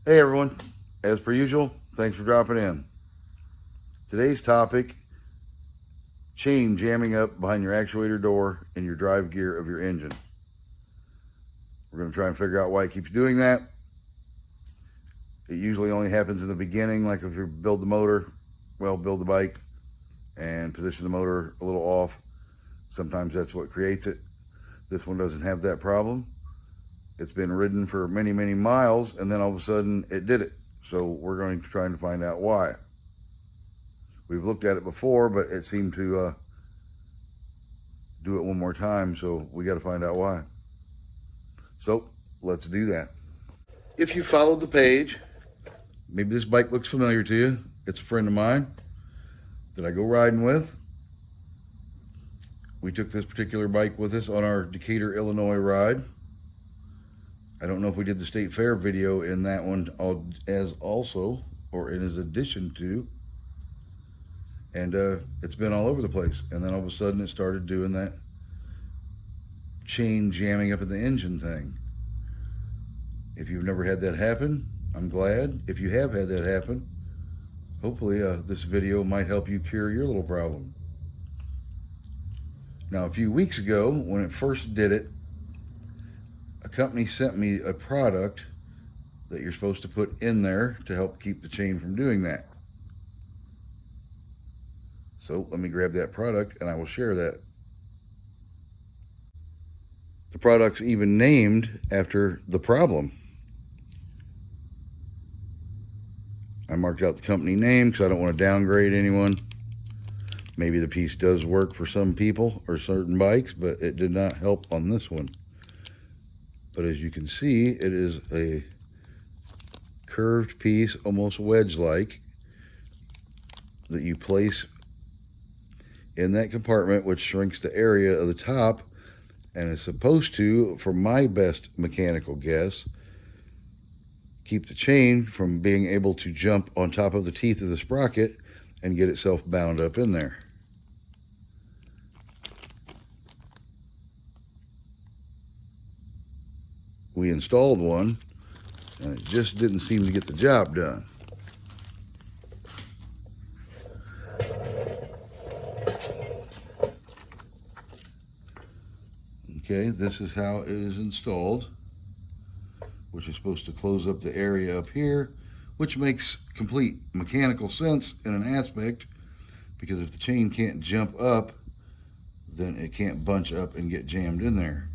Hey everyone, as per usual, thanks for dropping in. Today's topic, chain jamming up behind your actuator door in your drive gear of your engine. We're going to try and figure out why it keeps doing that. It usually only happens in the beginning, like if you build the motor, build the bike and position the motor a little off. Sometimes that's what creates it. This one doesn't have that problem. It's been ridden for many, many miles, and then all of a sudden it did it. So we're going to try and find out why. We've looked at it before, but it seemed to do it one more time, so we got to find out why. So let's do that. If you followed the page, maybe this bike looks familiar to you. It's a friend of mine that I go riding with. We took this particular bike with us on our Decatur, Illinois ride. I don't know if we did the State Fair video in that one as also, or in as addition to. And it's been all over the place. And then all of a sudden it started doing that chain jamming up in the engine thing. If you've never had that happen, I'm glad. If you have had that happen, hopefully this video might help you cure your little problem. Now, a few weeks ago, when it first did it, a company sent me a product that you're supposed to put in there to help keep the chain from doing that. So let me grab that product and I will share that. The product's even named after the problem. I marked out the company name because I don't want to downgrade anyone. Maybe the piece does work for some people or certain bikes, but it did not help on this one. But as you can see, it is a curved piece, almost wedge-like, that you place in that compartment, which shrinks the area of the top, and is supposed to, for my best mechanical guess, keep the chain from being able to jump on top of the teeth of the sprocket and get itself bound up in there. We installed one, and it just didn't seem to get the job done. Okay, this is how it is installed, which is supposed to close up the area up here, which makes complete mechanical sense in an aspect, because if the chain can't jump up, then it can't bunch up and get jammed in there.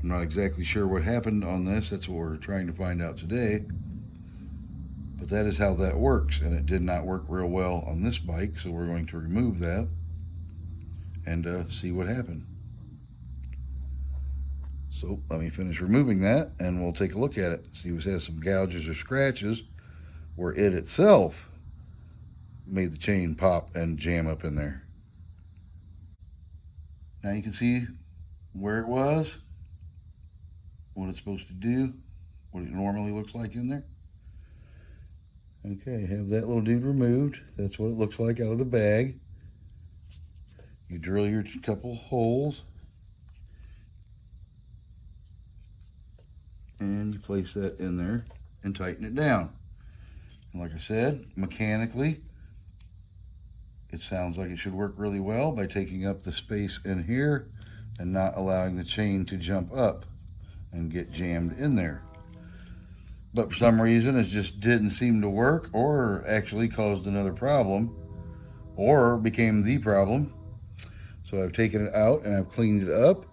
I'm not exactly sure what happened on this. That's what we're trying to find out today. But that is how that works, and it did not work real well on this bike, so we're going to remove that and see what happened. So let me finish removing that, and we'll take a look at it. See if it has some gouges or scratches where it itself made the chain pop and jam up in there. Now you can see where it was, what it's supposed to do, what it normally looks like in there. Okay, have that little dude removed. That's what it looks like out of the bag. You drill your couple holes and you place that in there and tighten it down. And like I said, mechanically, it sounds like it should work really well by taking up the space in here and not allowing the chain to jump up and get jammed in there. But for some reason it just didn't seem to work, or actually caused another problem, or became the problem. So I've taken it out and I've cleaned it up,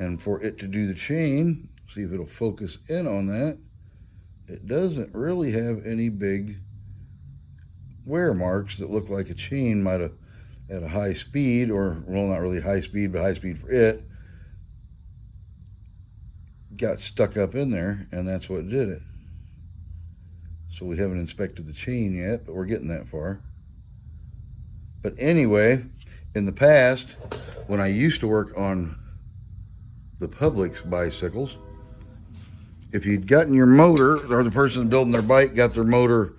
and for it to do the chain, see if it'll focus in on that, it doesn't really have any big wear marks that look like a chain might have at a high speed, or well, not really high speed, but high speed for it, got stuck up in there, and that's what did it. So we haven't inspected the chain yet, but we're getting that far. But anyway, in the past, when I used to work on the public's bicycles, if you'd gotten your motor, or the person building their bike got their motor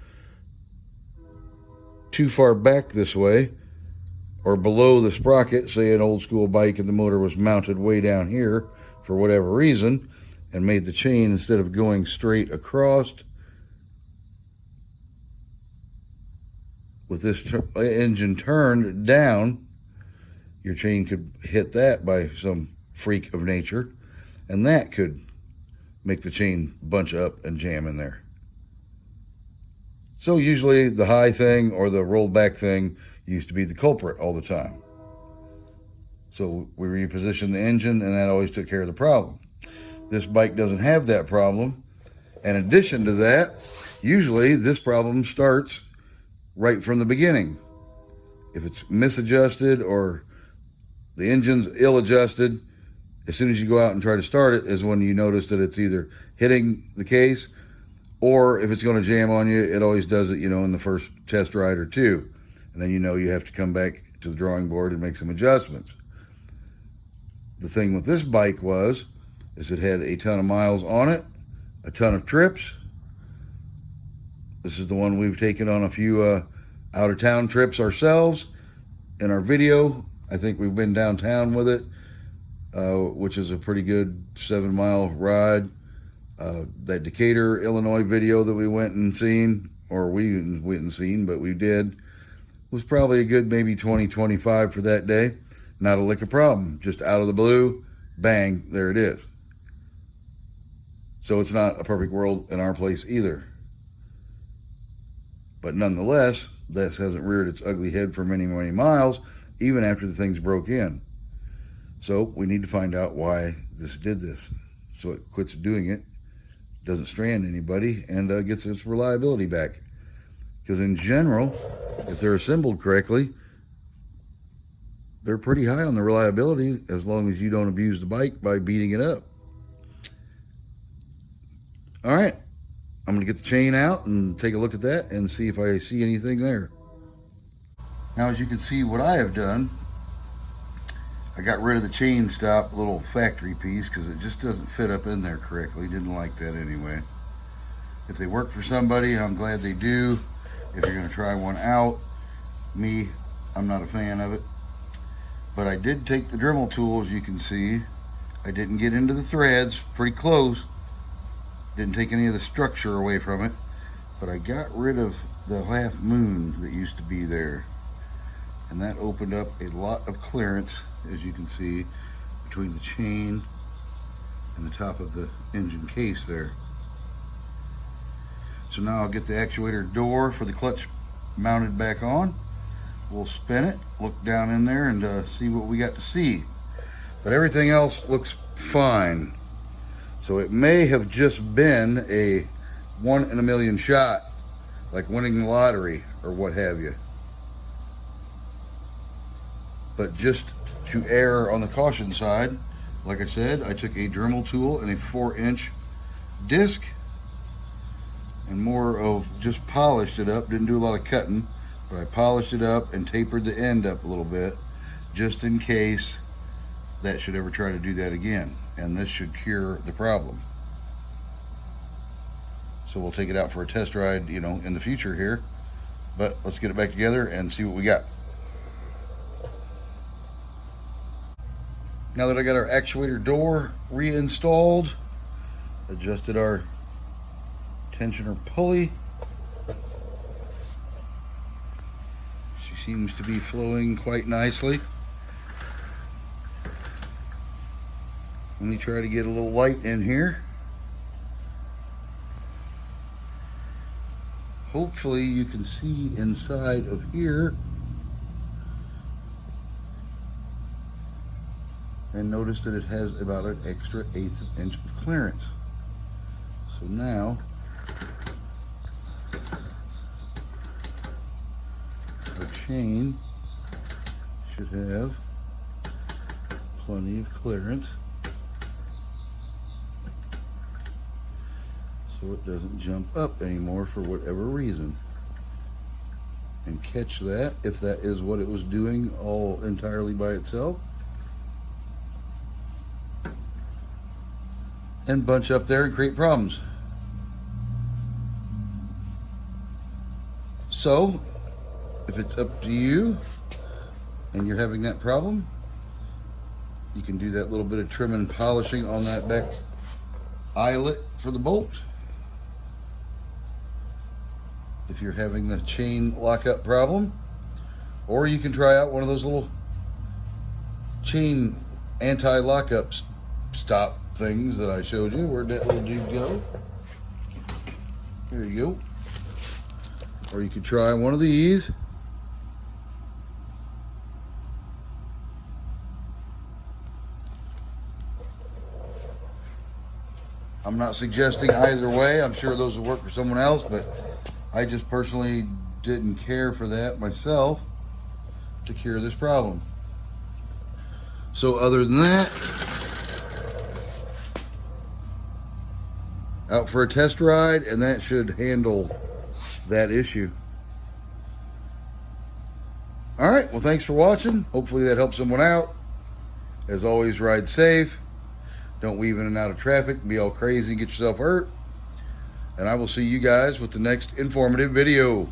too far back this way, or below the sprocket, say an old school bike and the motor was mounted way down here for whatever reason, and made the chain, instead of going straight across with this engine turned down, your chain could hit that by some freak of nature, and that could make the chain bunch up and jam in there. So usually the high thing or the rolled back thing used to be the culprit all the time. So we repositioned the engine, and that always took care of the problem. This bike doesn't have that problem. In addition to that, usually this problem starts right from the beginning. If it's misadjusted or the engine's ill-adjusted, as soon as you go out and try to start it is when you notice that it's either hitting the case, or if it's going to jam on you, it always does it, in the first test ride or two. And then you have to come back to the drawing board and make some adjustments. The thing with this bike is it had a ton of miles on it, a ton of trips. This is the one we've taken on a few out-of-town trips ourselves. In our video, I think we've been downtown with it, which is a pretty good 7-mile ride. That Decatur, Illinois video that we went and seen, or we didn't went and seen, but we did, was probably a good maybe 20, 25 for that day. Not a lick of problem, just out of the blue, bang, there it is. So it's not a perfect world in our place either. But nonetheless, this hasn't reared its ugly head for many, many miles, even after the thing's broke in. So we need to find out why this did this, so it quits doing it, doesn't strand anybody, and gets its reliability back. Because in general, if they're assembled correctly, they're pretty high on the reliability, as long as you don't abuse the bike by beating it up. All right, I'm gonna get the chain out and take a look at that and see if I see anything there. Now, as you can see, what I have done, I got rid of the chain stop little factory piece because it just doesn't fit up in there correctly. Didn't like that anyway. If they work for somebody, I'm glad they do. If you're gonna try one out, I'm not a fan of it. But I did take the Dremel tool, as you can see. I didn't get into the threads, pretty close. Didn't take any of the structure away from it, but I got rid of the half moon that used to be there. And that opened up a lot of clearance, as you can see, between the chain and the top of the engine case there. So now I'll get the actuator door for the clutch mounted back on. We'll spin it, look down in there, and see what we got to see. But everything else looks fine. So it may have just been a 1 in a million shot, like winning the lottery or what have you. But just to err on the caution side, like I said, I took a Dremel tool and a 4-inch disc and more of just polished it up. Didn't do a lot of cutting, but I polished it up and tapered the end up a little bit, just in case that should ever try to do that again. And this should cure the problem. So we'll take it out for a test ride, in the future here. But let's get it back together and see what we got. Now that I got our actuator door reinstalled, adjusted our tensioner pulley. She seems to be flowing quite nicely. Let me try to get a little light in here. Hopefully you can see inside of here. And notice that it has about an extra 1/8 inch of clearance. So now, our chain should have plenty of clearance, so it doesn't jump up anymore for whatever reason. And catch that, if that is what it was doing all entirely by itself. And bunch up there and create problems. So, if it's up to you and you're having that problem, you can do that little bit of trim and polishing on that back eyelet for the bolt. If you're having the chain lockup problem, or you can try out one of those little chain anti-lockup stop things that I showed you. Where'd that little dude go? There you go. Or you could try one of these. I'm not suggesting either way. I'm sure those will work for someone else, but I just personally didn't care for that myself to cure this problem. So other than that, out for a test ride, and that should handle that issue. All right, well, thanks for watching. Hopefully that helps someone out. As always, ride safe. Don't weave in and out of traffic, be all crazy and get yourself hurt. And I will see you guys with the next informative video.